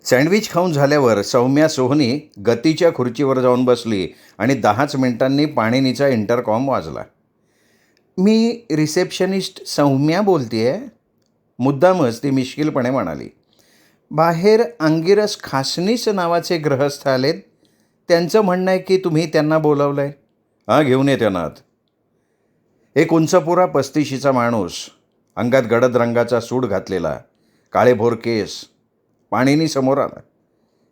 Sandwich खाऊन झाल्यावर सौम्या सोहनी गतीच्या खुर्चीवर जाऊन बसली आणि 10च मिनिटांनी पाणिनीचा इंटरकॉम वाजला. मी रिसेप्शनिस्ट सौम्या बोलतेय. मुद्दामच ती मिश्किलपणे म्हणाली. बाहेर अंगिरस खासनीस नावाचे ग्रहस्थ आलेत. त्यांचं म्हणणं आहे की तुम्ही त्यांना बोलावलं आहे. हां, घेऊन ये त्यांना आत. एक उंचपुरा 35शीचा माणूस, अंगात गडद रंगाचा सूट घातलेला, काळेभोर केस, पाणिनी समोर आला.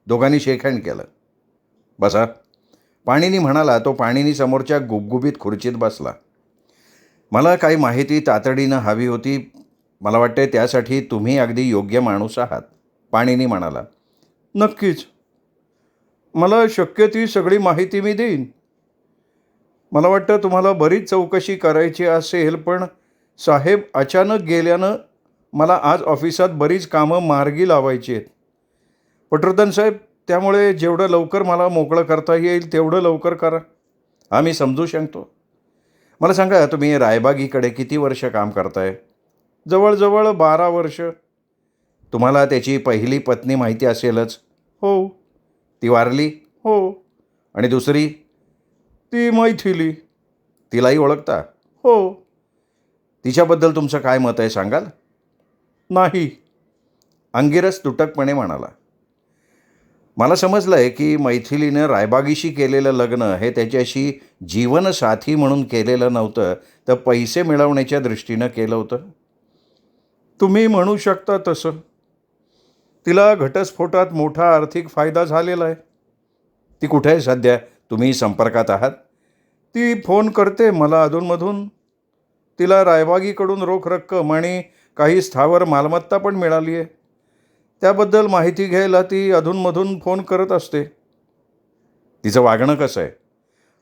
दोघांनी शेक हँड केलं. बसा, पाणिनी म्हणाला. तो पाणिनी समोरच्या गुबगुबीत खुर्चीत बसला. मला काही माहिती तातडीनं हवी होती. मला वाटते त्यासाठी तुम्ही अगदी योग्य माणूस आहात, पाणिनी म्हणाला. नक्कीच, मला शक्य ती सगळी माहिती मी देईन. मला वाटतं तुम्हाला बरीच चौकशी करायची असेल, पण साहेब अचानक गेल्यानं मला आज ऑफिसात बरीच कामं मार्गी लावायची आहेत. पटवर्धन साहेब, त्यामुळे जेवढं लवकर मला मोकळं करता येईल तेवढं लवकर करा. हा, मी समजू शकतो. मला सांगा, तुम्ही रायबागीकडे किती वर्ष काम करताय? जवळजवळ 12 वर्ष. तुम्हाला त्याची पहिली पत्नी माहिती असेलच? हो. ती वारली? हो. आणि दुसरी? ती मैथिली. तिलाही ओळखता? हो. तिच्याबद्दल तुमचं काय मत आहे सांगाल? नाही, अंगिरस तुटकपणे म्हणाला. मला समजलं आहे की मैथिलीनं रायबागीशी केलेलं लग्न हे त्याच्याशी जीवनसाथी म्हणून केलेलं नव्हतं, तर पैसे मिळवण्याच्या दृष्टीनं केलं होतं. तुम्ही म्हणू शकता तसं. तिला घटस्फोटात मोठा आर्थिक फायदा झालेला आहे. ती कुठे आहे सध्या? तुम्ही संपर्कात आहात? ती फोन करते मला अधूनमधून. तिला रायबागीकडून रोख रक्कम आणि काही स्थावर मालमत्ता पण मिळाली आहे. त्याबद्दल माहिती घ्यायला ती अधूनमधून फोन करत असते. तिचं वागणं कसं आहे?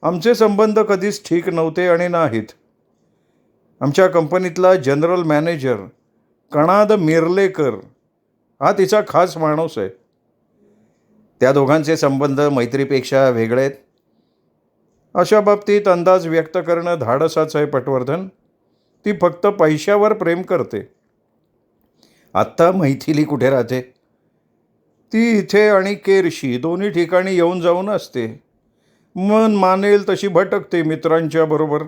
आमचे संबंध कधीच ठीक नव्हते आणि नाहीत. आमच्या कंपनीतला जनरल मॅनेजर कणाद मिर्लेकर हा तिचा खास माणूस आहे. त्या दोघांचे संबंध मैत्रीपेक्षा वेगळे आहेत. अशा बाबतीत अंदाज व्यक्त करणं धाडसाचं आहे पटवर्धन. ती फक्त पैशावर प्रेम करते. आत्ता मैथिली कुठे राहते? ती इथे आणि केरशी दोन्ही ठिकाणी येऊन जाऊन असते. मन मानेल तशी भटकते मित्रांच्या बरोबर.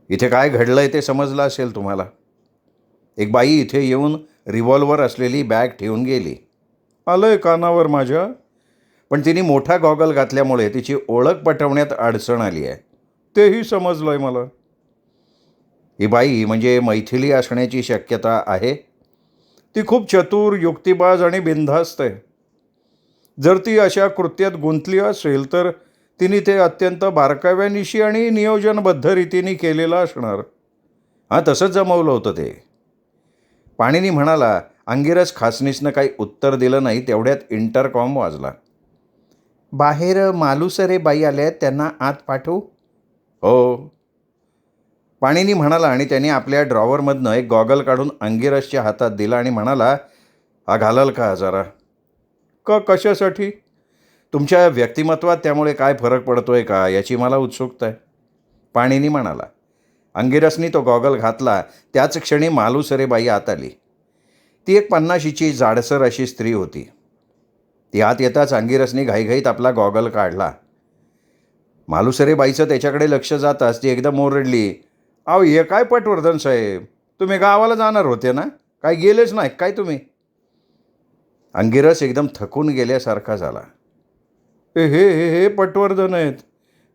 इथे काय घडलंय ते समजलं असेल तुम्हाला. एक बाई इथे येऊन रिव्हॉल्वर असलेली बॅग ठेवून गेली. आलंय कानावर माझ्या. पण तिने मोठा गॉगल घातल्यामुळे तिची ओळख पटवण्यात अडचण आली आहे. तेही समजलंय मला. ही बाई म्हणजे मैथिली असण्याची शक्यता आहे. ती खूप चतुर, युक्तिबाज आणि बिनधास्त आहे. जर ती अशा कृत्यात गुंतली असेल तर तिने ते अत्यंत बारकाव्यानिशी आणि नियोजनबद्ध रीतीने केलेलं असणार. हां, तसंच जमवलं होतं ते. पाणिनी म्हणाला. अंगिरस खासनीसनं काही उत्तर दिलं नाही. तेवढ्यात इंटरकॉम वाजला. बाहेर मालुसरे बाई आल्या, त्यांना आत पाठवू? हो, पाणिनी म्हणाला आणि त्याने आपल्या ड्रॉवरमधनं एक गॉगल काढून अंगिरसच्या हातात दिला आणि म्हणाला, हा घालाल का जरा? कशासाठी? तुमच्या व्यक्तिमत्वात त्यामुळे काय फरक पडतोय का याची मला उत्सुकता आहे, पाणिनी म्हणाला. अंगिरसनी तो गॉगल घातला. त्याच क्षणी मालुसरे बाई आत आली. ती एक 50शीची जाडसर अशी स्त्री होती. ती आत येताच अंगिरसनी घाईघाईत आपला गॉगल काढला. मालुसरे बाईचं त्याच्याकडे लक्ष जाताच ती एकदम ओरडली. अहो, हे काय पटवर्धन साहेब, तुम्ही गावाला जाणार होते ना? काय गेलेच नाही काय तुम्ही? अंगिरस एकदम थकून गेल्यासारखा झाला. हे हे हे हे पटवर्धन आहेत.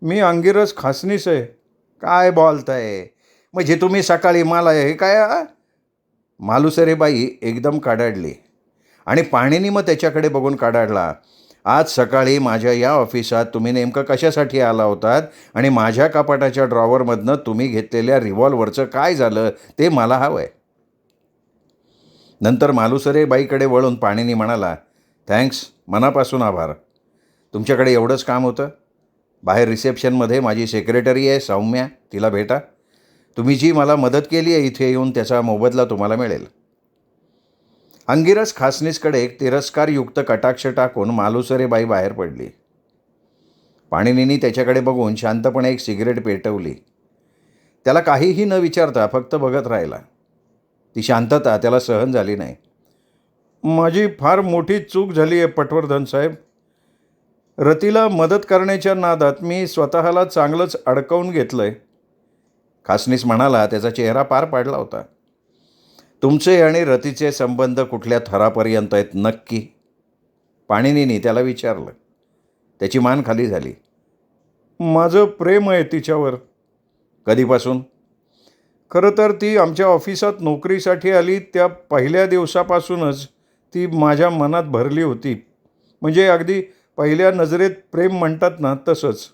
मी अंगिरस खासनीस आहे. काय बोलताय? म्हणजे तुम्ही सकाळी मला हे काय? मालुसरेबाई एकदम काडाडली आणि पाणिनी मग त्याच्याकडे बघून काडाडला. आज सकाळी माझ्या या ऑफिसात तुम्ही नेमकं कशासाठी आला होतात आणि माझ्या कपाटाच्या ड्रॉवरमधनं तुम्ही घेतलेल्या रिव्हॉल्वरचं काय झालं ते मला हवं आहे. नंतर मालुसरेबाईकडे वळून पाणिनी म्हणाला, थँक्स, मनापासून आभार. तुमच्याकडे एवढंच काम होतं? बाहेर रिसेप्शनमध्ये माझी सेक्रेटरी आहे सौम्या, तिला भेटा. तुम्ही जी मला मदत केली आहे इथे येऊन त्याचा मोबदला तुम्हाला मिळेल. अंगिरस खासनीसकडे एक तिरस्कारयुक्त कटाक्ष टाकून मालुसरेबाई बाहेर पडली. पाणिनीनी त्याच्याकडे बघून शांतपणे एक सिगरेट पेटवली. त्याला काहीही न विचारता फक्त बघत राहिला. ती शांतता त्याला सहन झाली नाही. माझी फार मोठी चूक झाली आहे पटवर्धन साहेब. रतीला मदत करण्याच्या नादात मी स्वतःला चांगलंच अडकवून घेतलं आहे. खासनीस म्हणाला. त्याचा चेहरा पार पाडला होता. तुमचे आणि रतीचे संबंध कुठल्या थरापर्यंत आहेत नक्की? पाणिनीने त्याला विचारलं. त्याची मान खाली झाली. माझं प्रेम आहे तिच्यावर. कधीपासून? खरं तर ती आमच्या ऑफिसात नोकरीसाठी आली त्या पहिल्या दिवसापासूनच ती माझ्या मनात भरली होती. म्हणजे अगदी पहिल्या नजरेत प्रेम म्हणतात ना तसंच.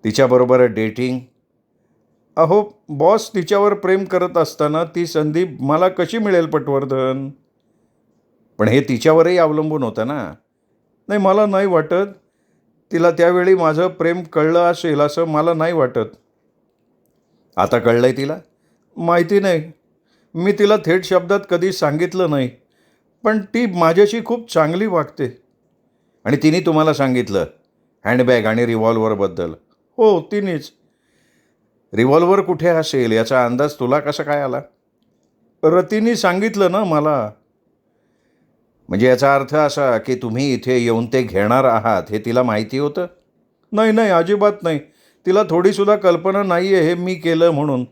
तिच्याबरोबर डेटिंग? अहो बॉस तिच्यावर प्रेम करत असताना ती संधी मला कशी मिळेल पटवर्धन? पण हे तिच्यावरही अवलंबून होतं ना. नाही, मला नाही वाटत. तिला त्यावेळी माझं प्रेम कळलं असेल असं मला नाही वाटत. आता कळलंय तिला? माहिती नाही. मी तिला थेट शब्दात कधी सांगितलं नाही. पण ती माझ्याशी खूप चांगली वागते. आणि तिने तुम्हाला सांगितलं हँडबॅग आणि रिव्हॉल्व्हरबद्दल? हो, तिनेच. रिव्हॉल्व्हर कुठे असेल याचा अंदाज तुला कसा काय आला? रतीने सांगितलं ना मला. म्हणजे याचा अर्थ असा की तुम्ही इथे येऊन ते घेणार आहात हे तिला माहिती होतं? नाही नाही, अजिबात नाही. तिला थोडीसुद्धा कल्पना नाही आहे हे मी केलं म्हणून.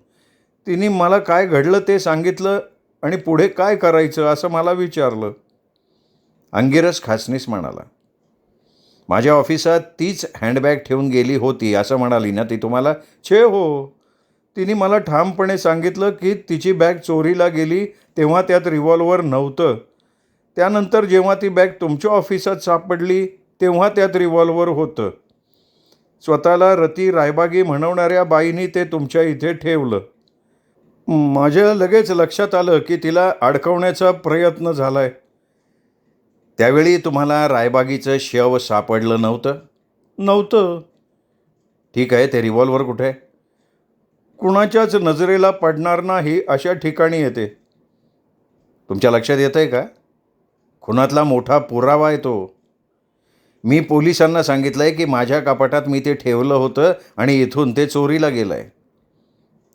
तिने मला काय घडलं ते सांगितलं आणि पुढे काय करायचं असं मला विचारलं. अंगिरस खासनीस म्हणाला. माझ्या ऑफिसात तीच हँडबॅग ठेवून गेली होती असं म्हणाली ना ती तुम्हाला? छे हो. तिने मला ठामपणे सांगितलं की तिची बॅग चोरीला गेली तेव्हा त्यात रिव्हॉल्व्हर नव्हतं. त्यानंतर जेव्हा ती बॅग तुमच्या ऑफिसात सापडली तेव्हा त्यात रिव्हॉल्व्हर होतं. स्वतःला रती रायबागी म्हणवणाऱ्या बाईंनी ते तुमच्या इथे ठेवलं. माझ्या लगेच लक्षात आलं की तिला अडकवण्याचा प्रयत्न झालाय. त्यावेळी तुम्हाला रायबागीचं शव सापडलं नव्हतं? नव्हतं. ठीक आहे, ते रिव्हॉल्व्हर कुठे? कुणाच्याच नजरेला पडणार नाही अशा ठिकाणी येते. तुमच्या लक्षात येतं आहे का? खुनातला मोठा पुरावा आहे तो. मी पोलिसांना सांगितलं आहे की माझ्या कपाटात मी ते ठेवलं होतं आणि इथून ते चोरीला गेलं आहे.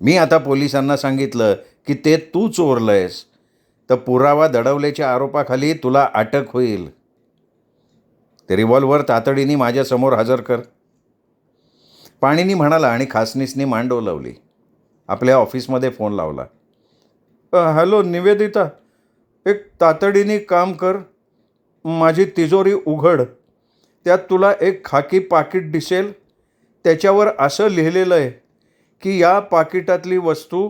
मी आता पोलिसांना सांगितलं की ते तू चोरलं आहेस तर पुरावा दडवल्याच्या आरोपाखाली तुला अटक होईल. ते रिव्हॉल्व्हर तातडीने माझ्यासमोर हजर कर. पाणीनी म्हणाला आणि खासनीसने मान डोलावली. आपल्या ऑफिसमध्ये फोन लावला. हॅलो निवेदिता, एक तातडीने काम कर. माझी तिजोरी उघड. त्यात तुला एक खाकी पाकिट दिसेल. त्याच्यावर असं लिहिलेलं आहे की या पाकिटातली वस्तू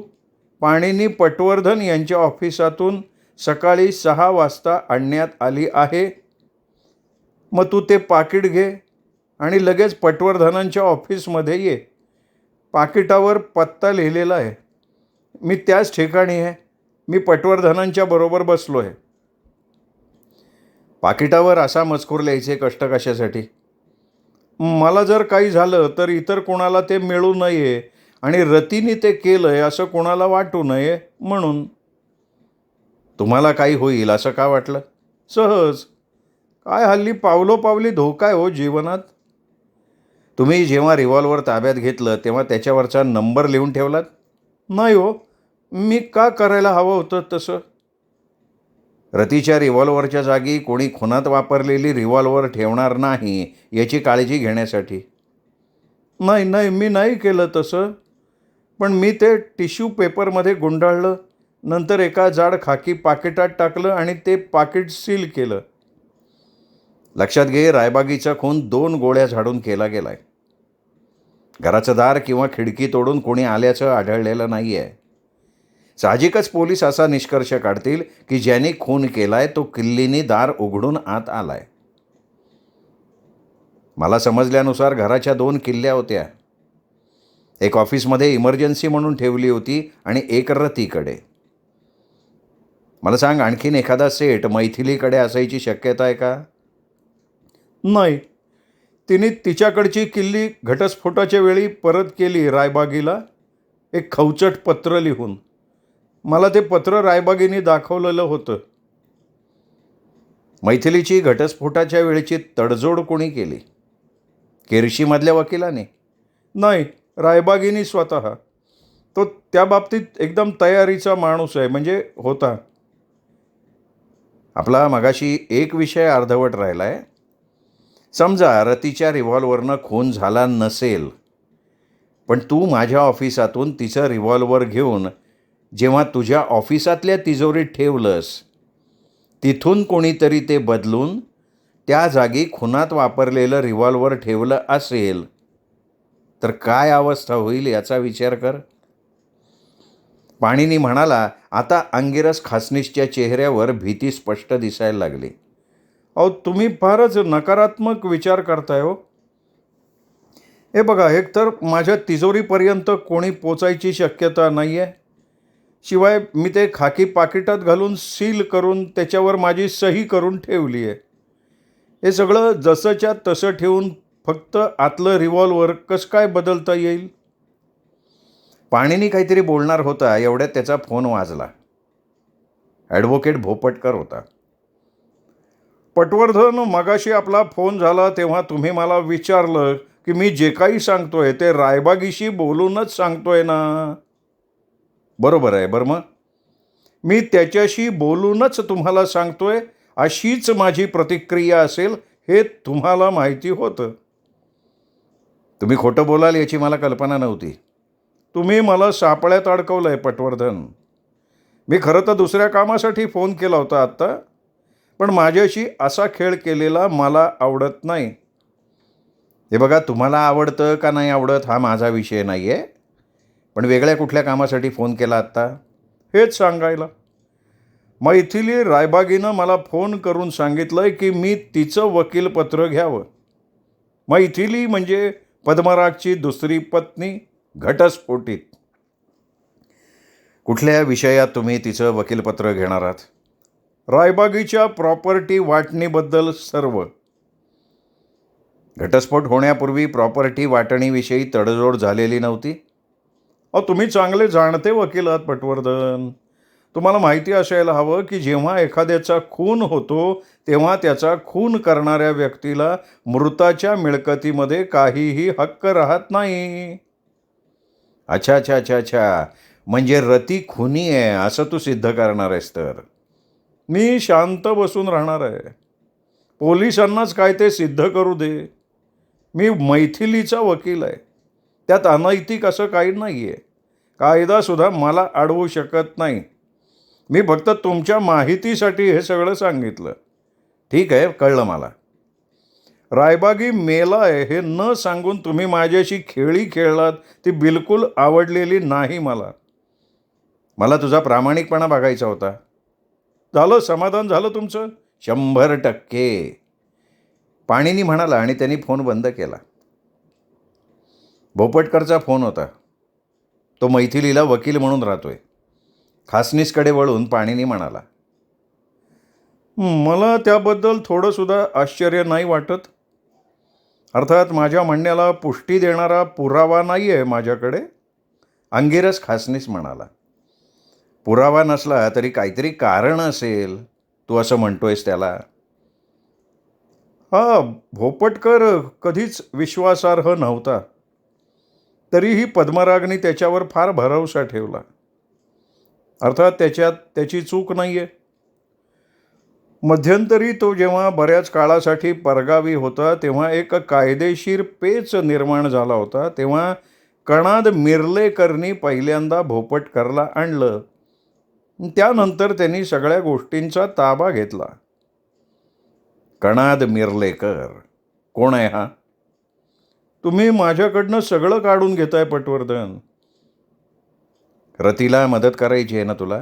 पाणिनी पटवर्धन यांच्या ऑफिसातून सकाळी 6 वाजता आणण्यात आली आहे. मग तू ते पाकिट घे आणि लगेच पटवर्धनांच्या ऑफिसमध्ये ये. पाकिटावर पत्ता लिहिलेला आहे. मी त्याच ठिकाणी आहे. मी पटवर्धनांच्या बरोबर बसलो आहे. पाकिटावर असा मजकूर लिहायचे कष्ट कशासाठी? मला जर काही झालं तर इतर कोणाला ते मिळू नये आणि रतीने ते केलं आहे असं कोणाला वाटू नये म्हणून. तुम्हाला काही होईल असं का वाटलं? सहज. काय हल्ली पावलोपावली धोका आहे हो जीवनात. तुम्ही जेव्हा रिव्हॉल्व्हर ताब्यात घेतलं तेव्हा त्याच्यावरचा नंबर लिहून ठेवलात? नाही हो. मी का करायला हवं होतं तसं? रतीच्या रिव्हॉल्व्हरच्या जागी कोणी खुनात वापरलेली रिव्हॉल्व्हर ठेवणार नाही याची काळजी घेण्यासाठी. नाही नाही, मी नाही केलं तसं. पण मी ते टिश्यू पेपरमध्ये गुंडाळलं. नंतर एका जाड खाकी पाकिटात टाकलं आणि ते पाकिट सील केलं. लक्षात घे, रायबागीचा खून 2 गोळ्या झाडून केला गेलाय. घराचं दार किंवा खिडकी तोडून कोणी आल्याचं आढळलेलं नाही आहे. साहजिकच पोलीस असा निष्कर्ष काढतील की ज्याने खून केलाय तो किल्लीने दार उघडून आत आलाय. मला समजल्यानुसार घराच्या 2 किल्ल्या होत्या. एक ऑफिसमध्ये इमर्जन्सी म्हणून ठेवली होती आणि एक रतीकडे. मला सांग, आणखीन एखादा सेट मैथिलीकडे असायची शक्यता आहे का? नाही. तिने तिच्याकडची किल्ली घटस्फोटाच्या वेळी परत केली रायबागीला, एक खवचट पत्र लिहून. मला ते पत्र रायबागीने दाखवलेलं होतं. मैथिलीची घटस्फोटाच्या वेळेची तडजोड कोणी केली? केरशीमधल्या वकिलाने? नाही, रायबागीनी स्वतः. तो त्या बाबतीत एकदम तयारीचा माणूस आहे, म्हणजे होता. आपला मगाशी एक विषय अर्धवट राहिला आहे. समजा रतीच्या रिव्हॉल्वरनं खून झाला नसेल, पण तू माझ्या ऑफिसातून तिचं रिव्हॉल्वर घेऊन जेव्हा तुझ्या ऑफिसातल्या तिजोरीत ठेवलंस, तिथून कोणीतरी ते बदलून त्या जागी खुनात वापरलेलं रिव्हॉल्वर ठेवलं असेल, तर काय अवस्था होईल याचा विचार कर. पाणिनी म्हणाला. आता अंगिरस खासनीसच्या चेहऱ्यावर भीती स्पष्ट दिसायला लागली. अहो, तुम्ही फारच नकारात्मक विचार करताय हो. हे बघा, एकतर माझ्या तिजोरीपर्यंत कोणी पोचायची शक्यता नाही आहे. शिवाय मी ते खाकी पाकिटात घालून सील करून त्याच्यावर माझी सही करून ठेवली आहे. हे सगळं जसंच्या तसं ठेवून फक्त आतलं रिव्हॉल्वर कसं काय बदलता येईल? पाणिनी काहीतरी बोलणार होता, एवढ्यात त्याचा फोन वाजला. ॲडव्होकेट भोपटकर होता. पटवर्धन, मगाशी आपला फोन झाला तेव्हा तुम्ही मला विचारलं की मी जे काही सांगतोय ते रायबागीशी बोलूनच सांगतोय ना? बरोबर आहे. बरं, मग मी त्याच्याशी बोलूनच तुम्हाला सांगतोय अशीच माझी प्रतिक्रिया असेल हे तुम्हाला माहिती होतं. तुम्ही खोटं बोलाल याची मला कल्पना नव्हती. तुम्ही मला सापळ्यात अडकवलं आहे पटवर्धन. मी खरं तर दुसऱ्या कामासाठी फोन केला होता आत्ता, पण माझ्याशी असा खेळ केलेला मला आवडत नाही. हे बघा, तुम्हाला आवडतं का नाही आवडत हा माझा विषय नाही आहे, पण वेगळ्या कुठल्या कामासाठी फोन केला आत्ता हेच सांगायला. मैथिली रायबागीनं मला फोन करून सांगितलं आहे की मी तिचं वकीलपत्र घ्यावं. मैथिली म्हणजे पद्मरागची दुसरी पत्नी, घटस्फोटित. कुठल्या विषयात तुम्ही तिचं वकीलपत्र घेणार आहात? रायबागीच्या प्रॉपर्टी वाटणीबद्दल सर्व. घटस्फोट होण्यापूर्वी प्रॉपर्टी वाटणीविषयी तडजोड झालेली नव्हती? तुम्ही चांगले जाणते वकील आहात पटवर्धन. तुम्हाला माहिती असायला हवं की जेव्हा एखाद्याचा खून होतो तेव्हा त्याचा खून करणाऱ्या व्यक्तीला मृताच्या मिळकतीमध्ये काहीही हक्क राहत नाही. अच्छा अच्छा अच्छा अच्छा, म्हणजे रती खुनी आहे असं तू सिद्ध करणार आहेस तर? मी शांत बसून राहणार आहे. पोलिसांनाच काय ते सिद्ध करू दे. मी मैथिलीचा वकील आहे. त्यात अनैतिक असं काही नाही आहे. कायदासुद्धा मला अडवू शकत नाही. मी फक्त तुमच्या माहितीसाठी हे सगळं सांगितलं. ठीक आहे, कळलं मला. रायबागी मेला आहे हे न सांगून तुम्ही माझ्याशी खेळी खेळलात ती बिलकुल आवडलेली नाही मला. मला तुझा प्रामाणिकपणा बघायचा होता. झालं, समाधान झालं तुमचं? 100%. पाणिनी म्हणाला आणि त्यांनी फोन बंद केला. भोपटकरचा फोन होता. तो मैथिलीला वकील म्हणून राहतोय. खासनीसकडे वळून पाणिनी म्हणाला, मला त्याबद्दल थोडंसुद्धा आश्चर्य नाही वाटत. अर्थात माझ्या म्हणण्याला पुष्टी देणारा पुरावा नाही आहे माझ्याकडे. अंगिरस खासनीस म्हणाला. पुरावा नसला तरी काहीतरी कारण असेल, तू असं म्हणतोयस त्याला? हा भोपटकर कधीच विश्वासार्ह नव्हता. तरीही पद्मरागने त्याच्यावर फार भरवसा ठेवला. अर्थात त्याच्यात त्याची चूक नाही आहे. मध्यंतरी तो जेव्हा बऱ्याच काळासाठी परगावी होता तेव्हा एक कायदेशीर पेच निर्माण झाला होता. तेव्हा कणाद मिर्लेकरनी पहिल्यांदा भोपटकरला आणलं. त्यानंतर त्यांनी सगळ्या गोष्टींचा ताबा घेतला. कणाद मिर्लेकर कोण आहे हा? तुम्ही माझ्याकडनं सगळं काढून घेताय पटवर्धन. रतीला मदत करायची आहे ना तुला?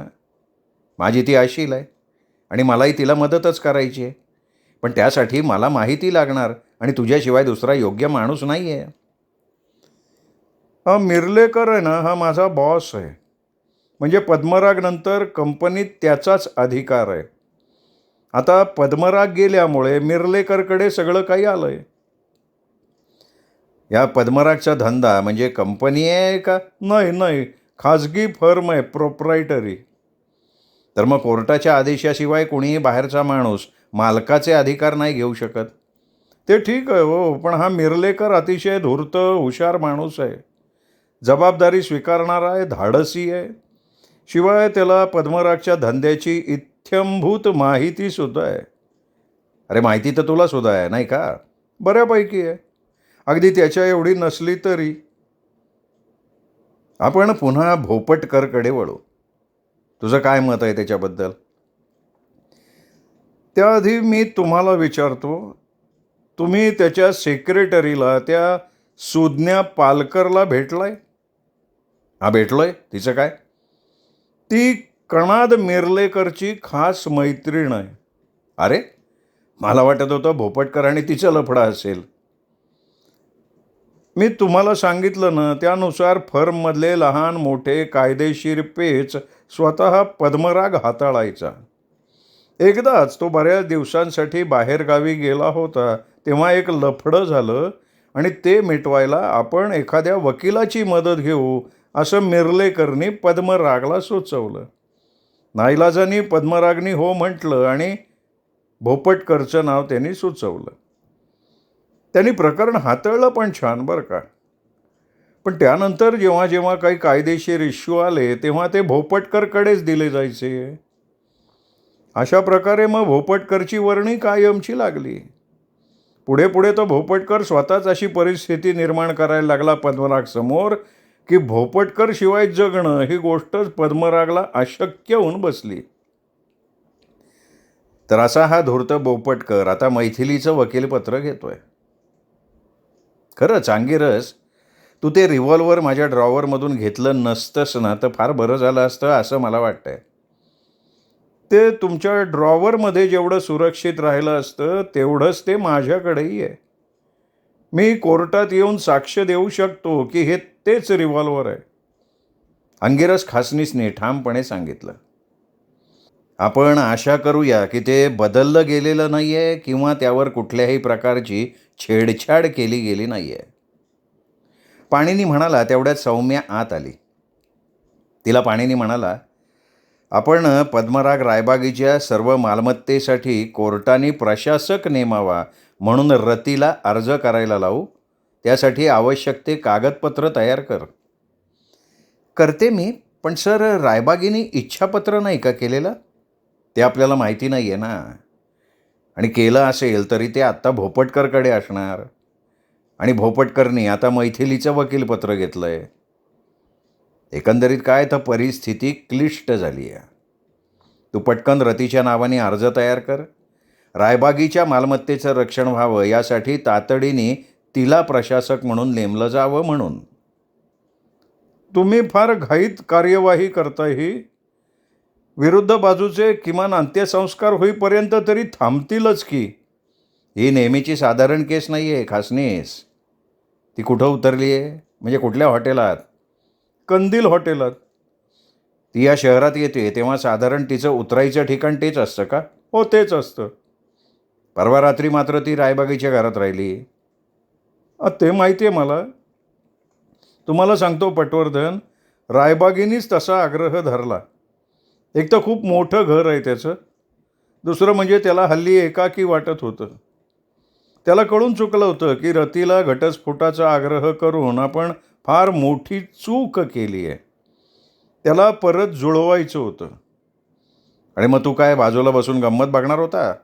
माझी ती आशील आहे आणि मलाही तिला मदतच करायची आहे. पण त्यासाठी मला माहिती लागणार आणि तुझ्याशिवाय दुसरा योग्य माणूस नाही आहे. हा मिर्लेकर आहे ना, हा माझा बॉस आहे. म्हणजे पद्मरागनंतर कंपनीत त्याचाच अधिकार आहे. आता पद्मराग गेल्यामुळे मिर्लेकरकडे सगळं काही आलं आहे. या पद्मरागचा धंदा म्हणजे कंपनी आहे का? नाही, खाजगी फर्म आहे, प्रोप्रायटरी. तर मग कोर्टाच्या आदेशाशिवाय कोणीही बाहेरचा माणूस मालकाचे अधिकार नाही घेऊ शकत. ते ठीक आहे हो, पण हा मिर्लेकर अतिशय धूर्त हुशार माणूस आहे. जबाबदारी स्वीकारणारा आहे, धाडसी आहे. शिवाय त्याला पद्मरागच्या धंद्याची तथ्यंभूत माहितीसुद्धा आहे. अरे माहिती तर तुला सुद्धा आहे नाही का? बऱ्यापैकी आहे. अगदी त्याच्या एवढी नसली तरी. आपण पुन्हा भोपटकरकडे वळू. तुझं काय मत आहे त्याच्याबद्दल? त्याआधी मी तुम्हाला विचारतो, तुम्ही त्याच्या सेक्रेटरीला, त्या सुज्ञा पालकरला भेटलाय? हा भेटलोय. तिचं काय? ती कणाद मिर्लेकरची खास मैत्रीण आहे. अरे मला वाटत होतं भोपटकर आणि तिचं लफडं असेल. मी तुम्हाला सांगितलं ना, त्यानुसार फर्ममधले लहान मोठे कायदेशीर पेच स्वतः पद्मराग हाताळायचा. एकदाच तो बऱ्याच दिवसांसाठी बाहेरगावी गेला होता, तेव्हा एक लफडं झालं आणि ते मिटवायला आपण एखाद्या वकिलाची मदत घेऊ असं मिर्लेकरनी पद्मरागला सुचवलं. नाईलाजानी पद्मरागनी हो म्हटलं आणि भोपटकरचं नाव त्यांनी सुचवलं. त्यांनी प्रकरण हाताळलं पण छान बरं का. पण त्यानंतर जेव्हा जेव्हा काही कायदेशीर इश्यू आले तेव्हा ते भोपटकरकडेच दिले जायचे. अशा प्रकारे मग भोपटकरची वर्णी कायमची लागली. पुढे पुढे तो भोपटकर स्वतःच अशी परिस्थिती निर्माण करायला लागला पद्मराग समोर की भोपटकर शिवाय जगणं ही गोष्टच पद्मरागला अशक्य होऊन बसली. तर असा हा धूर्त भोपटकर आता मैथिलीचं वकीलपत्र घेतोय. खरंच अंगिरस, तू ते रिव्हॉल्वर माझ्या ड्रॉवरमधून घेतलं नसतंस ना तर फार बरं झालं असतं असं मला वाटतंय. ते तुमच्या ड्रॉवरमध्ये जेवढं सुरक्षित राहिलं असतं तेवढंच ते माझ्याकडेही आहे. मी कोर्टात येऊन साक्ष देऊ शकतो की हे तेच रिव्हॉल्वर आहे. अंगिरस खासनीसने ठामपणे सांगितलं. आपण आशा करूया की ते बदललं गेलेलं नाही आहे किंवा त्यावर कुठल्याही प्रकारची छेडछाड केली गेली नाही आहे. पाणिनी म्हणाला तेवढ्यात सौम्या आत आली. तिला पाणिनी म्हणाला, आपण पद्मराग रायबागीच्या सर्व मालमत्तेसाठी कोर्टाने प्रशासक नेमावा म्हणून रतीला अर्ज करायला लावू. त्यासाठी आवश्यक ते कागदपत्र तयार कर. करते मी, पण सर रायबागीने इच्छापत्र नाही का केलेलं? ते आपल्याला माहिती नाही आहे ना. आणि केलं असेल तरी ते आत्ता भोपटकरकडे असणार. आणि भोपटकरनी आता मैथिलीचं वकीलपत्र घेतलं आहे. एकंदरीत काय तर परिस्थिती क्लिष्ट झाली आहे. तू पटकन रतीच्या नावाने अर्ज तयार कर. रायबागीच्या मालमत्तेचं रक्षण व्हावं यासाठी तातडीने तिला प्रशासक म्हणून नेमलं जावं म्हणून. तुम्ही फार घाईत कार्यवाही करताय ही. विरुद्ध बाजूचे किमान अंत्यसंस्कार होईपर्यंत तरी थांबतीलच की. ही नेहमीची साधारण केस नाही आहे खासनीस. ती कुठं उतरली आहे म्हणजे कुठल्या हॉटेलात? कंदील हॉटेलात. ती या शहरात येते तेव्हा साधारण तिचं उतरायचं ठिकाण तेच असतं का? हो तेच असतं. परवा रात्री मात्र ती रायबागीच्या घरात राहिली. ते माहिती आहे मला. तुम्हाला सांगतो पटवर्धन, रायबागीनीच तसा आग्रह धरला. एक तर खूप मोठं घर आहे त्याचं. दुसरं म्हणजे त्याला हल्ली एकाकी वाटत होतं. त्याला कळून चुकलं होतं की रतीला घटस्फोटाचा आग्रह करून आपण फार मोठी चूक केली आहे. त्याला परत जुळवायचं होतं. आणि मग तू काय बाजूला बसून गंमत बघणार होता?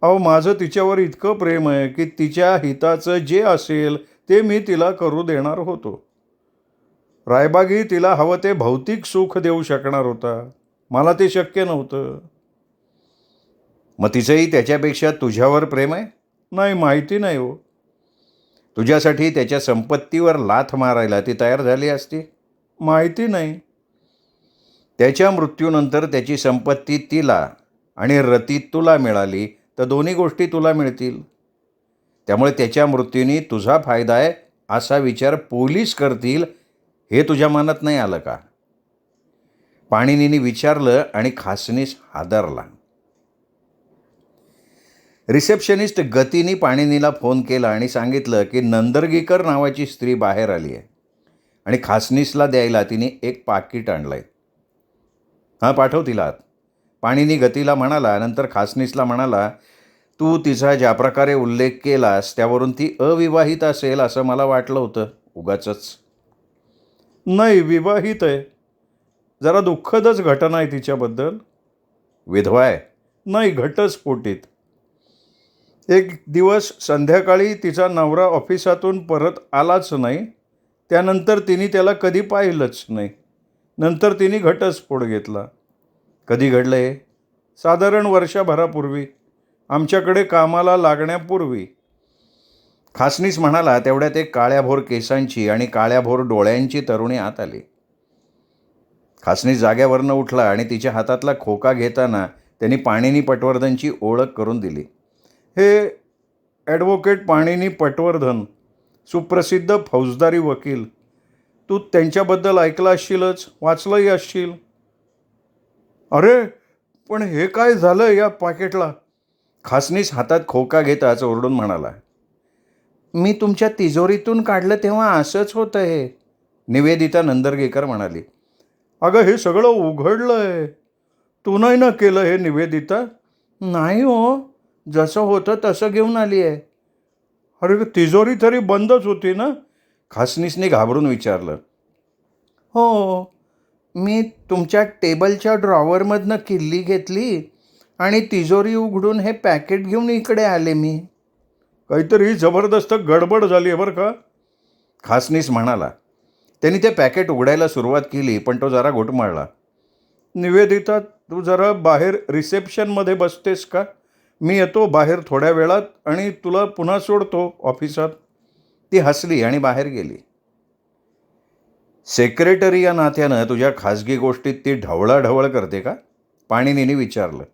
अहो माझं तिच्यावर इतकं प्रेम आहे की तिच्या हिताचं जे असेल ते मी तिला करू देणार होतो. रायबागी तिला हवं ते भौतिक सुख देऊ शकणार होता. मला ते शक्य नव्हतं. मग तिचंही त्याच्यापेक्षा तुझ्यावर प्रेम आहे? नाही, माहिती नाही हो. तुझ्यासाठी त्याच्या संपत्तीवर लाथ मारायला ती तयार झाली असती? माहिती नाही. त्याच्या मृत्यूनंतर त्याची संपत्ती तिला आणि रती तुला मिळाली तर दोन्ही गोष्टी तुला मिळतील. त्यामुळे त्याच्या मृत्यूने तुझा फायदा आहे असा विचार पोलीस करतील हे तुझ्या मनात नाही आलं का? पाणिनीने विचारलं आणि खासनीस हादरला. रिसेप्शनिस्ट गतीने पाणिनीला फोन केला आणि सांगितलं की नंदर्गीकर नावाची स्त्री बाहेर आली आहे आणि खासनीसला द्यायला तिने एक पाकिट आणलं आहे. हां पाठव तिला आत. पाणिनी गतीला म्हणाला. नंतर खासनीसला म्हणाला, तू तिचा ज्या प्रकारे उल्लेख केलास त्यावरून ती अविवाहित असेल असं मला वाटलं होतं उगाचच. नाही, विवाहित आहे. जरा दुःखदच घटना आहे तिच्याबद्दल. विधवा आहे? नाही, घटस्फोटीत. एक दिवस संध्याकाळी तिचा नवरा ऑफिसातून परत आलाच नाही. त्यानंतर तिने त्याला कधी पाहिलंच नाही. नंतर तिने घटस्फोट घेतला. कधी घडलं हे? साधारण वर्षभरापूर्वी, आमच्याकडे कामाला लागण्यापूर्वी. खासनीस म्हणाला तेवढ्यात एक काळ्याभोर केसांची आणि काळ्याभोर डोळ्यांची तरुणी आत आली. खासनीस जाग्यावरनं उठला आणि तिच्या हातातला खोका घेताना त्यांनी पाणिनी पटवर्धनची ओळख करून दिली. हे ॲडव्होकेट पाणिनी पटवर्धन, सुप्रसिद्ध फौजदारी वकील. तू त्यांच्याबद्दल ऐकलं असशीलच, वाचलंही असशील. अरे, पण हे काय झालं या पॅकेटला? खासनीस हातात खोका घेताच ओरडून म्हणाला. मी तुमच्या तिजोरीतून काढलं तेव्हा असंच होतं हे, निवेदिता नंदरगेकर म्हणाली. अगं, हे सगळं उघडलं आहे. तू नाही ना केलं हे निवेदिता? नाही हो, जसं होतं तसं घेऊन आली आहे. अरे, तिजोरी तरी बंदच होती ना? खासनीसने घाबरून विचारलं. हो, मी तुमच्या टेबलच्या ड्रॉवरमधनं किल्ली घेतली आणि तिजोरी उघडून हे पॅकेट घेऊन इकडे आले मी. काहीतरी जबरदस्त गडबड झाली आहे बरं का? खासनीस म्हणाला. त्यांनी ते पॅकेट उघडायला सुरुवात केली, पण तो जरा घुटमळला. निवेदिता, तू जरा बाहेर रिसेप्शनमध्ये बसतेस का? मी येतो बाहेर थोड्या वेळात आणि तुला पुन्हा सोडतो ऑफिसात. ती हसली आणि बाहेर गेली. सेक्रेटरी या नात्यानं तुझ्या खाजगी गोष्टीत ती ढवळाढवळ करते का? पाणिनीने विचारलं.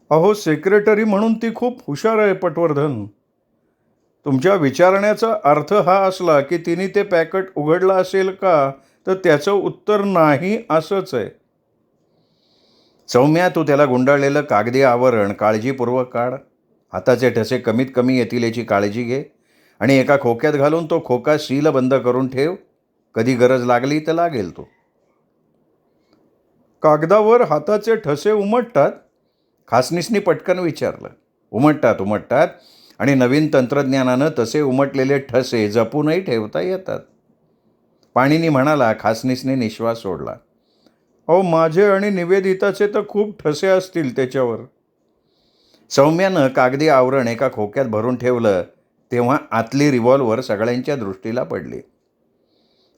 अहो, सेक्रेटरी म्हणून ती खूप हुशार आहे पटवर्धन. तुमच्या विचारण्याचा अर्थ हा असला की तिने ते पॅकेट उघडलं असेल का, तर त्याचं उत्तर नाही असंच आहे. सौम्या, तू त्याला गुंडाळलेलं कागदी आवरण काळजीपूर्वक काढ. हाताचे ठसे कमीत कमी येतील याची काळजी घे आणि एका खोक्यात घालून तो खोका सीलबंद करून ठेव. कधी गरज लागली तर लागेल तो. कागदावर हाताचे ठसे उमटतात? खासनीसनी पटकन विचारलं. उमटतात आणि नवीन तंत्रज्ञानानं तसे उमटलेले ठसे जपूनही ठेवता येतात. पाणिनी म्हणाला. खासनीसने निश्वास सोडला. अहो, माझे आणि निवेदिताचे तर खूप ठसे असतील त्याच्यावर. सौम्यानं कागदी आवरण एका खोक्यात भरून ठेवलं तेव्हा आतली रिव्हॉल्वर सगळ्यांच्या दृष्टीला पडली.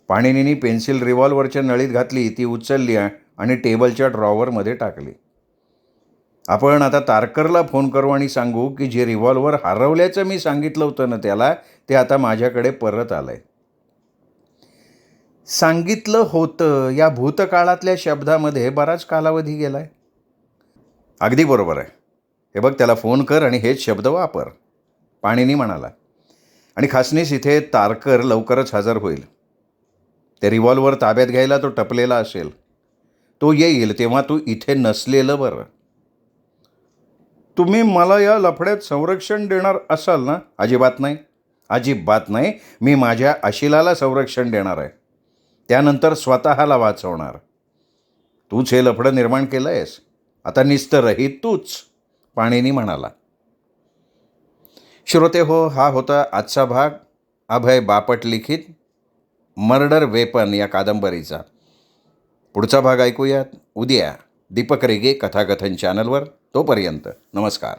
पाणिनीनी पेन्सिल रिव्हॉल्वरच्या नळीत घातली, ती उचलली आणि टेबलच्या ड्रॉवरमध्ये टाकली. आपण आता तारकरला फोन करू आणि सांगू की जे रिव्हॉल्वर हरवल्याचं मी सांगितलं होतं ना त्याला, ते आता माझ्याकडे परत आलंय. सांगितलं होतं या भूतकाळातल्या शब्दामध्ये बराच कालावधी गेलाय. अगदी बरोबर आहे. हे बघ, त्याला फोन कर आणि हेच शब्द वापर, पाणिनी म्हणाला. आणि खासनीस, इथे तारकर लवकरच हजर होईल. ते रिव्हॉल्वर ताब्यात घ्यायला तो टपलेला असेल. तो येईल तेव्हा तू इथे नसलेलं बरं. तुम्ही मला या लफड्यात संरक्षण देणार असाल ना? अजिबात नाही, अजिबात नाही. मी माझ्या अशिलाला संरक्षण देणार आहे, त्यानंतर स्वतःला वाचवणार. तूच हे लफडं निर्माण केलं आहेस, आता निस्तरहित तूच, पाणिनी म्हणाला. श्रोते हो, हा होता आजचा भाग अभय बापट लिखित मर्डर वेपन या कादंबरीचा. पुढचा भाग ऐकूयात उद्या दीपक रेगे कथाकथन चॅनलवर. तोपर्यंत नमस्कार.